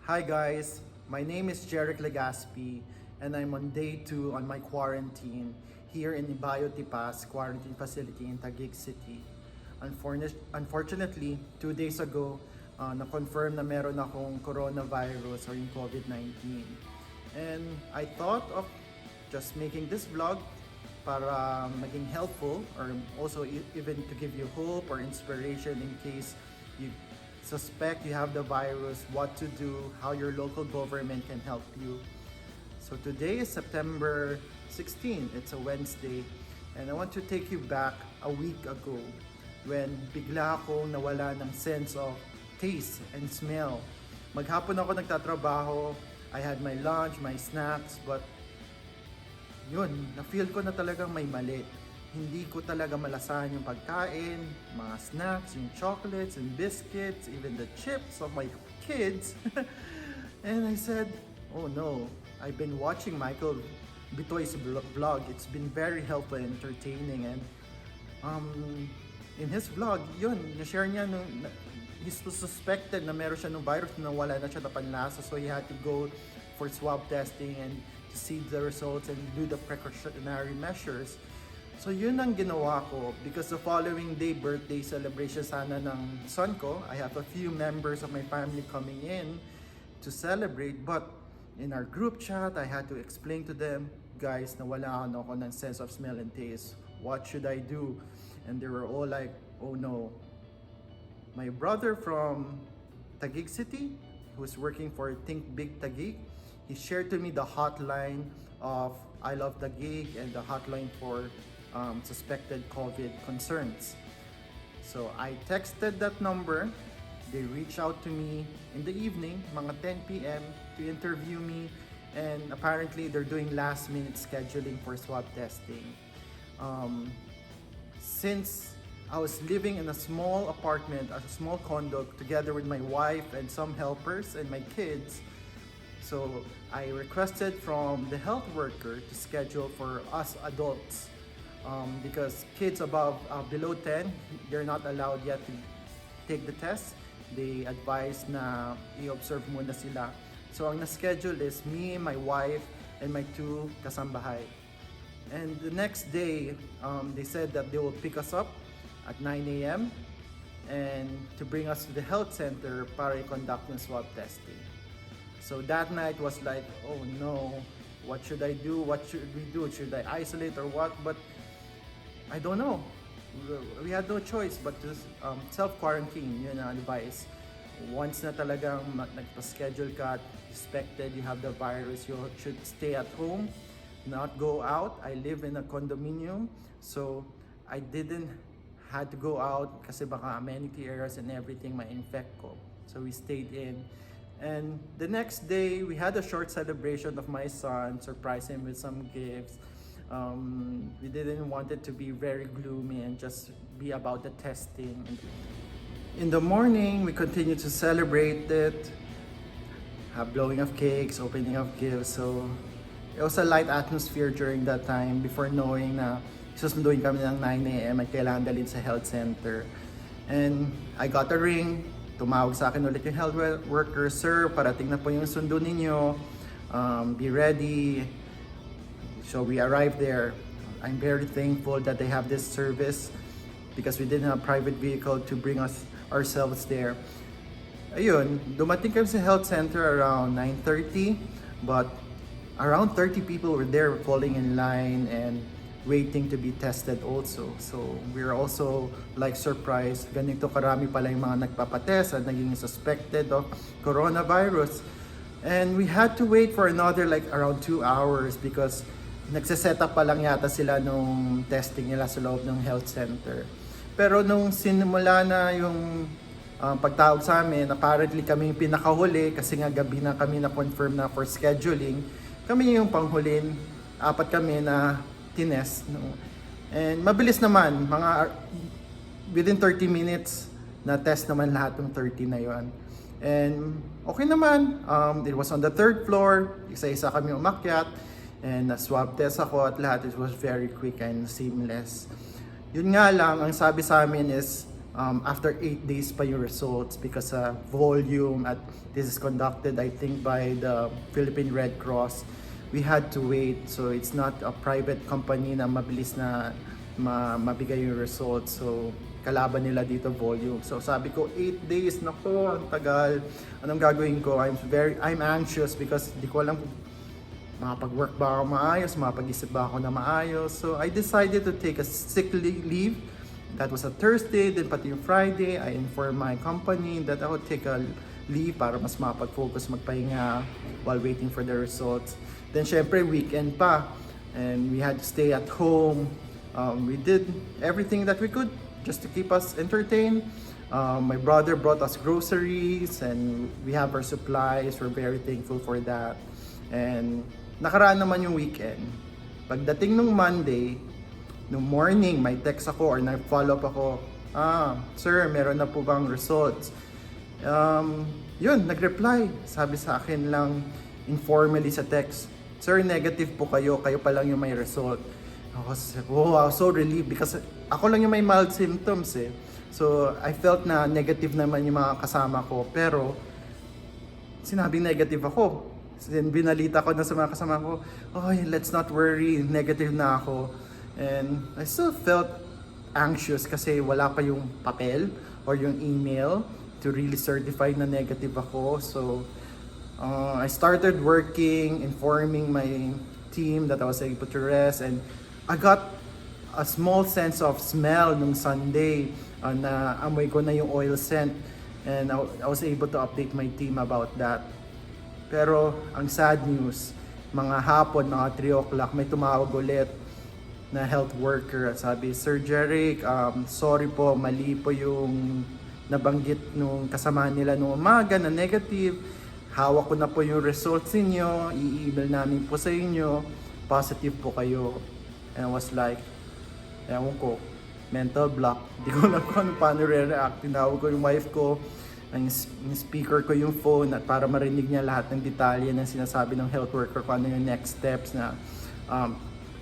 Hi guys, my name is Jeric Legaspi and I'm on day 2 on my quarantine here in Ibayo Tipas quarantine facility in Taguig City. Unfortunately, 2 days ago, na-confirm na meron akong coronavirus or yung COVID-19. And I thought of just making this vlog para maging helpful or also even to give you hope or inspiration in case you suspect you have the virus, what to do, how your local government can help you. So today is September 16, it's a Wednesday, and I want to take you back a week ago when bigla akong nawala ng sense of taste and smell. Maghapon ako nagtatrabaho, I had my lunch, my snacks, but yun, na-feel ko na talagang may mali. Hindi ko talaga malasahan yung pagkain, mga snacks, yung chocolates and biscuits, even the chips of my kids. And I said, oh no, I've been watching Michael Bitoy's vlog. It's been very helpful and entertaining. And in his vlog, yun, na-share niya nung he suspected na meron siya ng virus na wala na siya na panlasa. So he had to go for swab testing and to see the results and do the precautionary measures. So yun ang ginawa ko because the following day, birthday celebration sana ng son ko. I have a few members of my family coming in to celebrate, but in our group chat, I had to explain to them, guys, nawala ako ng sense of smell and taste. What should I do? And they were all like, oh no. My brother from Taguig City, who's working for Think Big Taguig, he shared to me the hotline of iloveTaguig and the hotline for suspected COVID concerns. So I texted that number. They reached out to me in the evening, mga 10 p.m. to interview me, and apparently they're doing last minute scheduling for swab testing. Since I was living in a small apartment, a small condo, together with my wife and some helpers and my kids, so I requested from the health worker to schedule for us adults. Because kids below 10, they're not allowed yet to take the test. They advise na i-observe muna sila. So ang na-schedule is me, my wife, and my 2 kasambahay. And the next day, they said that they will pick us up at 9 a.m. and to bring us to the health center para i-conduct yung swab testing. So that night was like, oh no, what should I do? What should we do? Should I isolate or what? But I don't know. We had no choice but to self-quarantine, yun ang advice. Once na talagang nagpa-schedule ka, suspected you have the virus, you should stay at home, not go out. I live in a condominium, so I didn't had to go out kasi baka amenity areas and everything ma-infect ko. So we stayed in. And the next day, we had a short celebration of my son, surprised him with some gifts. We didn't want it to be very gloomy and just be about the testing. In the morning, we continued to celebrate it, have blowing of cakes, opening of gifts. So it was a light atmosphere during that time before knowing na susunduin kami ng 9 a.m. at kailangan dalhin sa health center. And I got a ring. Tumawag sa akin ulit yung health worker, sir, parating na po yung sundo ninyo. Be ready. So we arrived there. I'm very thankful that they have this service because we didn't have a private vehicle to bring us ourselves there. Ayun, dumating kami sa health center around 9:30, but around 30 people were there falling in line and waiting to be tested also. So we're also like surprised, ganito karami pala yung mga nagpapatest at naging suspected of coronavirus. And we had to wait for another like around 2 hours because nagsiset up pa lang yata sila nung testing nila sa loob ng health center. Pero nung sinimula na yung pagtawag sa amin, apparently kami yung pinakahuli kasi nga gabi na kami na-confirm na for scheduling. Kami yung panghulin, 4 kami na tinest. No? And mabilis naman, mga within 30 minutes na test naman lahat ng 30 na yon. And okay naman, it was on the 3rd floor, isa-isa kami umakyat. And na-swab test ako at lahat, it was very quick and seamless. Yun nga lang, ang sabi sa amin is after 8 days pa yung results because volume at this is conducted I think by the Philippine Red Cross. We had to wait, so it's not a private company na mabilis na mabigay yung results. So kalaban nila dito volume. So sabi ko 8 days, nako, ang tagal. Anong gagawin ko? I'm anxious because di ko alam kung makapag-work ba ako maayos, makapag-isip ba ako na maayos. So I decided to take a sick leave. That was a Thursday, then pati yung Friday, I informed my company that I would take a leave para mas mapag-focus, magpahinga while waiting for the results. Then syempre weekend pa, and we had to stay at home. We did everything that we could just to keep us entertained. My brother brought us groceries and we have our supplies. We're very thankful for that. And nakaraan naman yung weekend. Pagdating nung Monday, nung morning, may text ako or nag-follow up ako, sir, meron na po bang results? Yun, nag-reply. Sabi sa akin lang informally sa text, sir, negative po kayo pa lang yung may result. I was so relieved because ako lang yung may mild symptoms eh. So I felt na negative naman yung mga kasama ko, pero sinabing negative ako. Then binalita ko na sa mga kasama ko, let's not worry, negative na ako. And I still felt anxious kasi wala pa yung papel or yung email to really certify na negative ako. So I started working, informing my team that I was able to rest, and I got a small sense of smell nung Sunday na amoy ko na yung oil scent, and I was able to update my team about that. Pero ang sad news, mga hapon, mga 3 o'clock, may tumawag ulit na health worker at sabi, Sir Jeric, sorry po, mali po yung nabanggit nung kasama nila nung umaga na negative. Hawak ko na po yung results ninyo, i-email namin po sa inyo, positive po kayo. And I was like, ewan ko, mental block. Di ko alam kung paano re-react. Tinawag ko yung wife ko, ang speaker ko yung phone at para marinig niya lahat ng detalye ng sinasabi ng health worker kung ano yung next steps na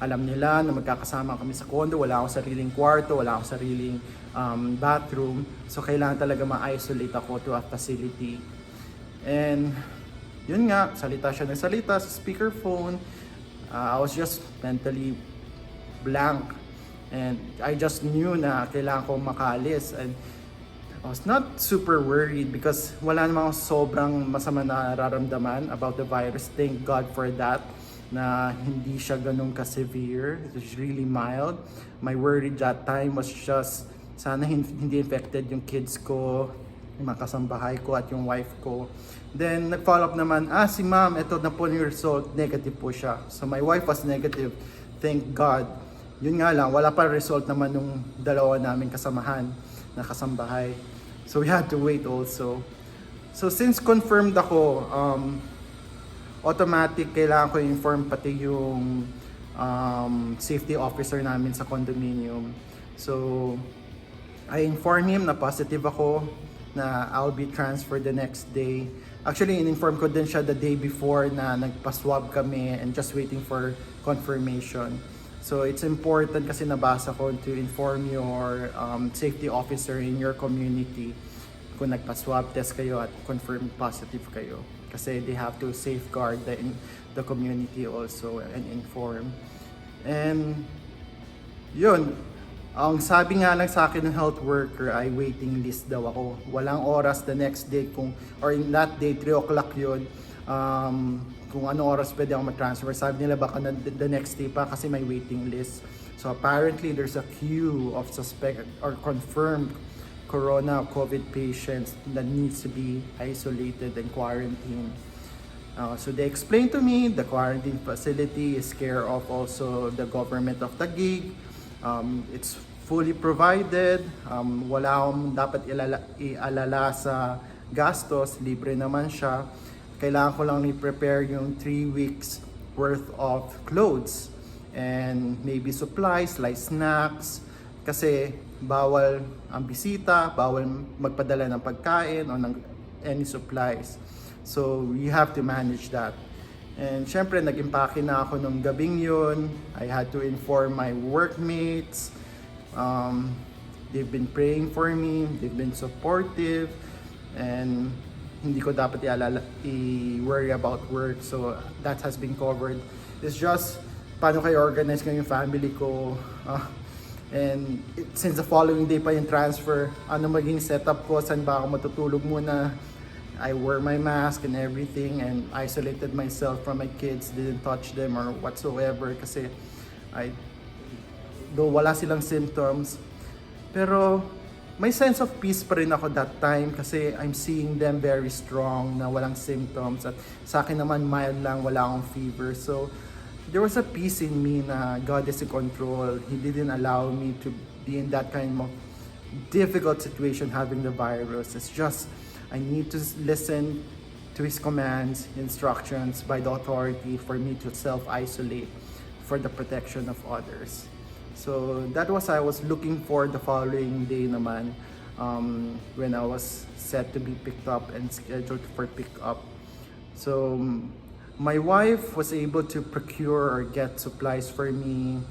alam nila na magkakasama kami sa condo, wala akong sariling kwarto, wala akong sariling bathroom, so kailangan talaga ma-isolate ako to a facility. And yun nga, salita siya ng salita sa speakerphone. I was just mentally blank and I just knew na kailangan ko makalis, and I was not super worried because wala namang sobrang masama na nararamdaman about the virus. Thank God for that, na hindi siya ganun ka-severe. It was really mild. My worry that time was just sana hindi infected yung kids ko, yung mga kasambahay ko at yung wife ko. Then nag-follow up naman, si ma'am, ito na po yung result, negative po siya. So my wife was negative, thank God. Yun nga lang, wala pa result naman nung dalawa namin kasamahan na kasambahay. So we had to wait also. So since confirmed ako, automatic kailangan ko inform pati yung safety officer namin sa condominium. So I informed him na positive ako, na I'll be transferred the next day. Actually, in-inform ko din siya the day before na nagpa-swab kami and just waiting for confirmation. So it's important kasi nabasa ko to inform your safety officer in your community kung nagpa-swab test kayo at confirm positive kayo. Kasi they have to safeguard the community also and inform. And yun, ang sabi nga lang sa akin ng health worker ay waiting list daw ako. Walang oras the next day or in that day, 3 o'clock yun, kung anong oras pwede ako ma-transfer. Sabi nila baka the next day pa kasi may waiting list. So apparently there's a queue of suspect or confirmed corona COVID patients that needs to be isolated and quarantined. So they explained to me the quarantine facility is care of also the government of Taguig. It's fully provided. Wala akong dapat ialala sa gastos, libre naman siya. Kailangan ko lang i-prepare yung 3 weeks worth of clothes and maybe supplies like snacks, kasi bawal ang bisita, bawal magpadala ng pagkain o ng any supplies. So you have to manage that. And syempre nag-impake na ako nung gabing yun. I had to inform my workmates. they've been praying for me, they've been supportive, and hindi ko dapat i-worry about work. So that has been covered. It's just paano kayo organize ko yung family ko. Since the following day pa yung transfer, ano maging setup ko, saan ba ako matutulog muna. I wear my mask and everything and isolated myself from my kids, didn't touch them or whatsoever kasi though wala silang symptoms, pero may sense of peace pa rin ako that time kasi I'm seeing them very strong na walang symptoms at sa akin naman mild lang, wala akong fever. So there was a peace in me na God is in control. He didn't allow me to be in that kind of difficult situation having the virus. It's just I need to listen to His commands, instructions by the authority for me to self-isolate for the protection of others. So that was I was looking for the following day naman when I was set to be picked up and scheduled for pickup. So my wife was able to procure or get supplies for me.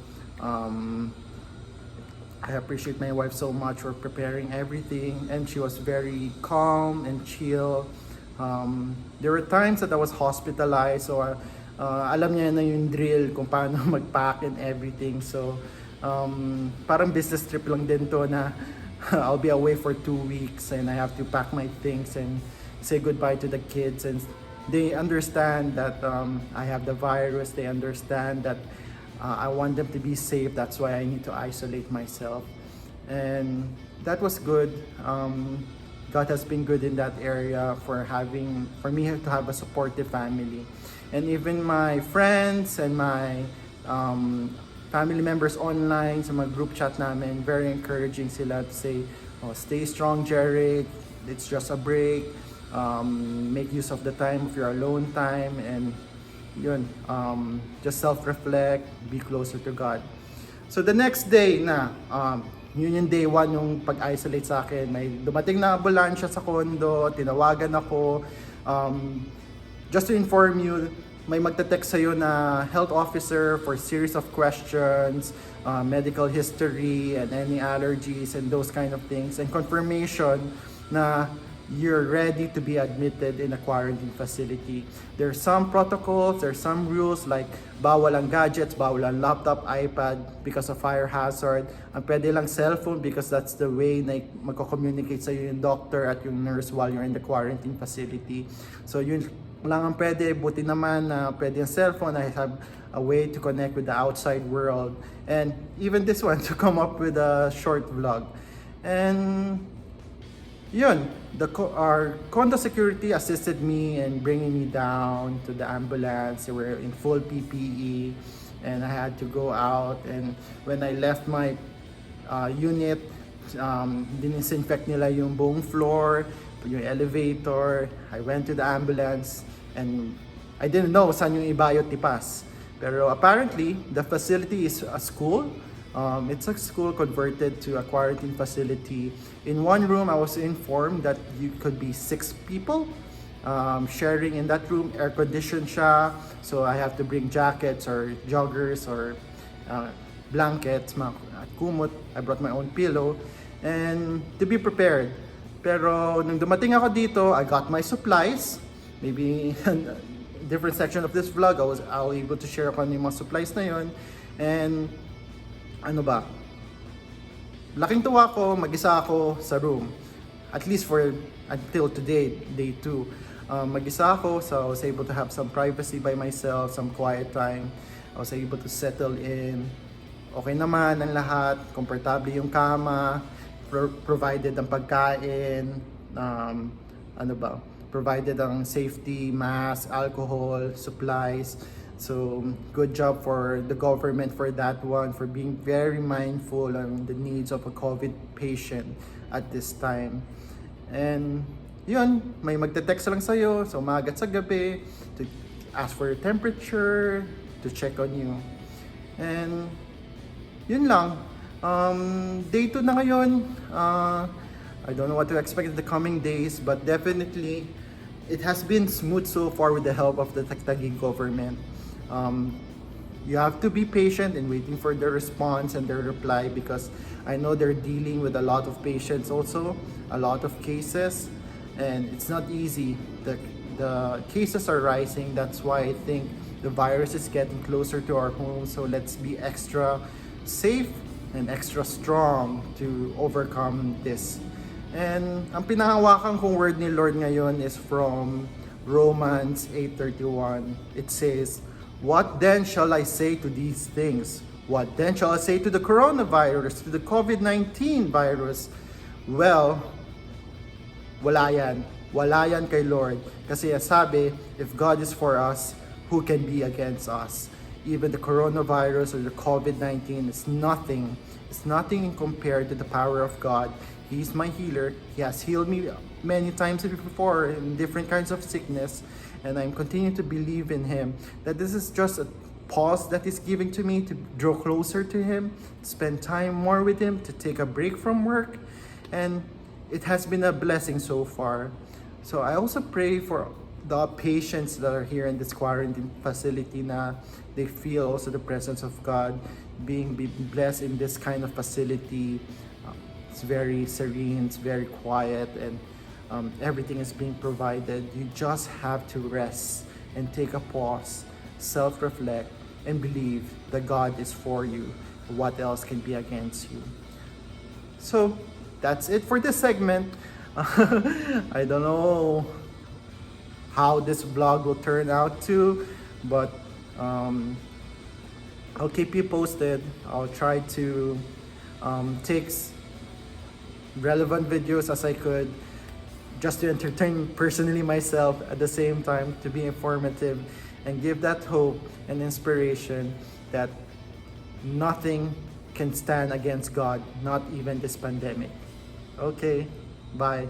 I appreciate my wife so much for preparing everything, and she was very calm and chill. There were times that I was hospitalized, so alam niya na yung drill kung paano mag-pack and everything. So parang business trip lang din to na I'll be away for 2 weeks and I have to pack my things and say goodbye to the kids, and they understand that I have the virus. They understand that I want them to be safe. That's why I need to isolate myself. And that was good. God has been good in that area for me to have a supportive family. And even my friends and my family members online sa mga group chat namin, very encouraging sila to say, oh, stay strong, Jeric. It's just a break. Make use of the time of your alone time, and yun, just self-reflect, be closer to God. So the next day na, yun yung day 1 yung pag-isolate sa akin. May dumating na ambulansya sa condo, tinawagan ako. Just to inform you, may magte-text sa'yo na health officer for series of questions, medical history, and any allergies and those kind of things, and confirmation na you're ready to be admitted in a quarantine facility. There's some protocols, there's some rules like bawal ang gadgets, bawal ang laptop, iPad because of fire hazard. Ang pwede lang cellphone because that's the way na magko-communicate sa'yo yung doctor at yung nurse while you're in the quarantine facility. So yun lang ang pwede, buti naman na pwede ang cellphone. I have a way to connect with the outside world. And even this one, to come up with a short vlog. And yun, our condo security assisted me in bringing me down to the ambulance. They were in full PPE and I had to go out, and when I left my unit, dinisinfect nila yung buong floor, yung elevator. I went to the ambulance and I didn't know saan yung ibayot-tipas. Pero apparently, the facility is a school. It's a school converted to a quarantine facility. In one room, I was informed that you could be 6 people sharing in that room. Air-conditioned siya, so I have to bring jackets or joggers or blankets, at kumot. I brought my own pillow and to be prepared. Pero nung dumating ako dito, I got my supplies. Maybe different section of this vlog, I was able to share kung ano yung mga supplies na yun. And ano ba, laking tuwa ko, mag-isa ako sa room. At least for until today, day 2. Mag-isa ako, so I was able to have some privacy by myself, some quiet time. I was able to settle in. Okay naman ang lahat, komportable yung kama, provided ang pagkain, provided ang safety, mask, alcohol, supplies. So, good job for the government for that one, for being very mindful on the needs of a COVID patient at this time. And yun, may magte-text lang sa'yo sa umaga at sa gabi to ask for your temperature, to check on you. And yun lang. Day 2 na ngayon. I don't know what to expect in the coming days, but definitely it has been smooth so far with the help of the Taguig government. you have to be patient in waiting for their response and their reply, because I know they're dealing with a lot of patients also, a lot of cases, and it's not easy. The cases are rising. That's why I think the virus is getting closer to our homes. So let's be extra safe and extra strong to overcome this. And ang pinahawakan kong word ni Lord ngayon is from Romans 8:31. It says, "What then shall I say to these things? What then shall I say to the coronavirus, to the COVID-19 virus? Well, wala yan. Wala yan kay Lord. Kasi sabi, if God is for us, who can be against us? Even the coronavirus or the COVID-19 is nothing. It's nothing compared to the power of God. He's my healer. He has healed me many times before in different kinds of sickness. And I'm continuing to believe in Him. That this is just a pause that He's giving to me to draw closer to Him, spend time more with Him, to take a break from work. And it has been a blessing so far. So I also pray for the patients that are here in this quarantine facility, na they feel also the presence of God, being blessed in this kind of facility. It's very serene, it's very quiet, and everything is being provided. You just have to rest and take a pause, self-reflect, and believe that God is for you. What else can be against you? So that's it for this segment. I don't know how this vlog will turn out to, but I'll keep you posted. I'll try to take relevant videos as I could, just to entertain personally myself, at the same time to be informative and give that hope and inspiration that nothing can stand against God, not even this pandemic. Okay, bye.